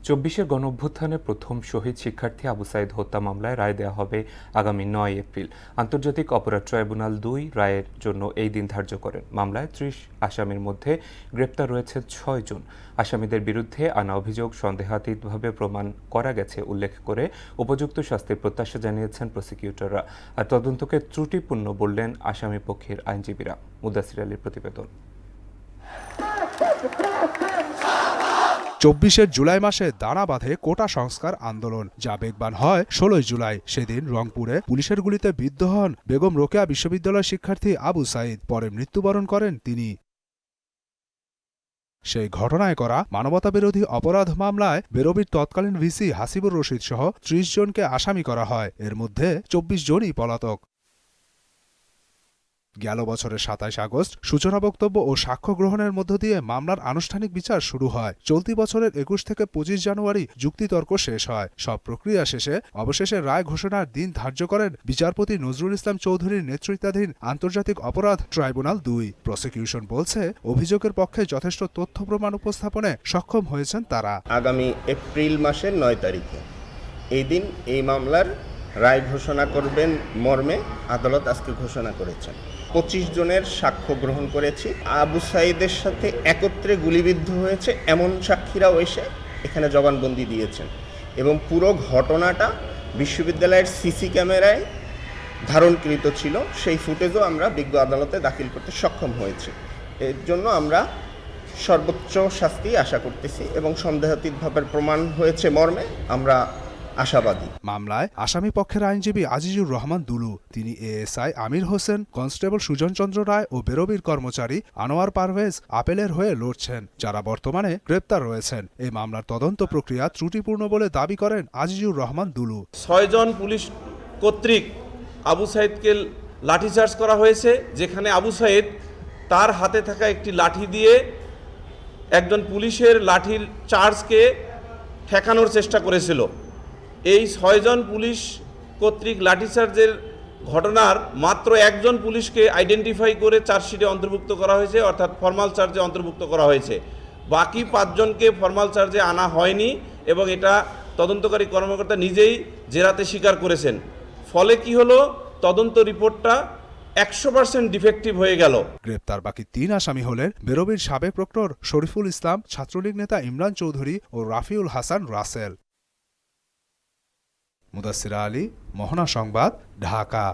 ২৪-এর গণঅভ্যুত্থানে প্রথম শহীদ শিক্ষার্থী আবু সাঈদ হত্যা মামলায় রায় দেওয়া হবে আগামী ৯ এপ্রিল। আন্তর্জাতিক অপরাধ ট্রাইব্যুনাল ২ রায়ের জন্য এই দিন ধার্য করেন। মামলায় ৩০ আসামির মধ্যে গ্রেপ্তার রয়েছে ৬ জন। আসামিদের বিরুদ্ধে আনা অভিযোগ সন্দেহাতীতভাবে প্রমাণ করা গেছে উল্লেখ করে উপযুক্ত শাস্তির প্রত্যাশা জানিয়েছেন প্রসিকিউটররা। আর তদন্তকে ত্রুটিপূর্ণ বললেন আসামি পক্ষের আইনজীবীরা। মুদাসির আলীর প্রতিবেদন। ২৪ জুলাই মাসে দানা বাঁধে কোটা সংস্কার আন্দোলন, যা বেগবান হয় ১৬ জুলাই। সেদিন রংপুরে পুলিশের গুলিতে বিদ্ধ হন বেগম রোকেয়া বিশ্ববিদ্যালয় শিক্ষার্থী আবু সাঈদ। পরে মৃত্যুবরণ করেন তিনি। সেই ঘটনায় করা মানবতাবিরোধী অপরাধ মামলায় বেরোবির তৎকালীন ভিসি হাসিবুর রশিদ সহ ৩০ জনকে আসামি করা হয়। এর মধ্যে ২৪ জনই পলাতক। গেল বছরের ২৭ আগস্ট সূচনা বক্তব্য ও সাক্ষ্য গ্রহণের মধ্য দিয়ে মামলার আনুষ্ঠানিক বিচার শুরু হয়। চলতি বছরের ২১ থেকে ২৫ জানুয়ারি যুক্তিতর্ক শেষ হয়। সব প্রক্রিয়া শেষে অবশেষে রায় ঘোষণার দিন ধার্য করেন বিচারপতি নজরুল ইসলাম চৌধুরীর নেতৃত্বাধীন আন্তর্জাতিক অপরাধ ট্রাইব্যুনাল ২। প্রসিকিউশন বলছে, অভিযোগের পক্ষে যথেষ্ট তথ্য প্রমাণ উপস্থাপনে সক্ষম হয়েছেন তারা। আগামী এপ্রিল মাসের ৯ তারিখে এই দিন এই মামলার রায় ঘোষণা করবেন মর্মে আদালত আজকে ঘোষণা করেছেন। ২৫ জনের সাক্ষ্য গ্রহণ করেছি। আবু সাঈদের সাথে একত্রে গুলিবিদ্ধ হয়েছে এমন সাক্ষীরাও এসে এখানে জবানবন্দি দিয়েছেন এবং পুরো ঘটনাটা বিশ্ববিদ্যালয়ের সিসি ক্যামেরায় ধারণকৃত ছিল। সেই ফুটেজও আমরা বিজ্ঞ আদালতে দাখিল করতে সক্ষম হয়েছি। এর জন্য আমরা সর্বোচ্চ শাস্তি আশা করতেছি এবং সন্দেহাতীতভাবে প্রমাণ হয়েছে মর্মে আমরা আশাবাদী। মামলায় আসামি পক্ষের আইনজীবী আজিজুর রহমান দুলু, তিনি এএসআই আমির হোসেন, কনস্টেবল সুজন চন্দ্র রায় ও বেরোবির কর্মচারী আনোয়ার পারভেজ আপেলের হয়ে লড়ছেন, যারা বর্তমানে গ্রেপ্তার রয়েছেন। এই মামলার তদন্ত প্রক্রিয়া ত্রুটিপূর্ণ বলে দাবি করেন আজিজুর রহমান দুলু। ৬ জন পুলিশ কর্তৃক আবু সাঈদকে লাঠিচার্জ করা হয়েছে, যেখানে আবু সাঈদ তার হাতে থাকা একটি লাঠি দিয়ে একজন পুলিশের লাঠির চার্জকে ঠেকানোর চেষ্টা করেছিল। এই ৬ জন পুলিশ কর্তৃক লাঠিচার্জের ঘটনার মাত্র একজন পুলিশকে আইডেন্টিফাই করে চার্জশিটে অন্তর্ভুক্ত করা হয়েছে, অর্থাৎ ফরমাল চার্জে অন্তর্ভুক্ত করা হয়েছে। বাকি ৫ জনকে ফরমাল চার্জে আনা হয়নি এবং এটা তদন্তকারী কর্মকর্তা নিজেই জেরাতে স্বীকার করেছেন। ফলে কি হলো, তদন্ত রিপোর্টটা ১০০% ডিফেক্টিভ হয়ে গেল। গ্রেপ্তার বাকি ৩ আসামি হলেন বেরোবির সাবেক প্রক্টর শরীফুল ইসলাম, ছাত্রলীগ নেতা ইমরান চৌধুরী ও রাফিউল হাসান রাসেল। মুদাসির আলী, মোহনা সংবাদ, ঢাকা।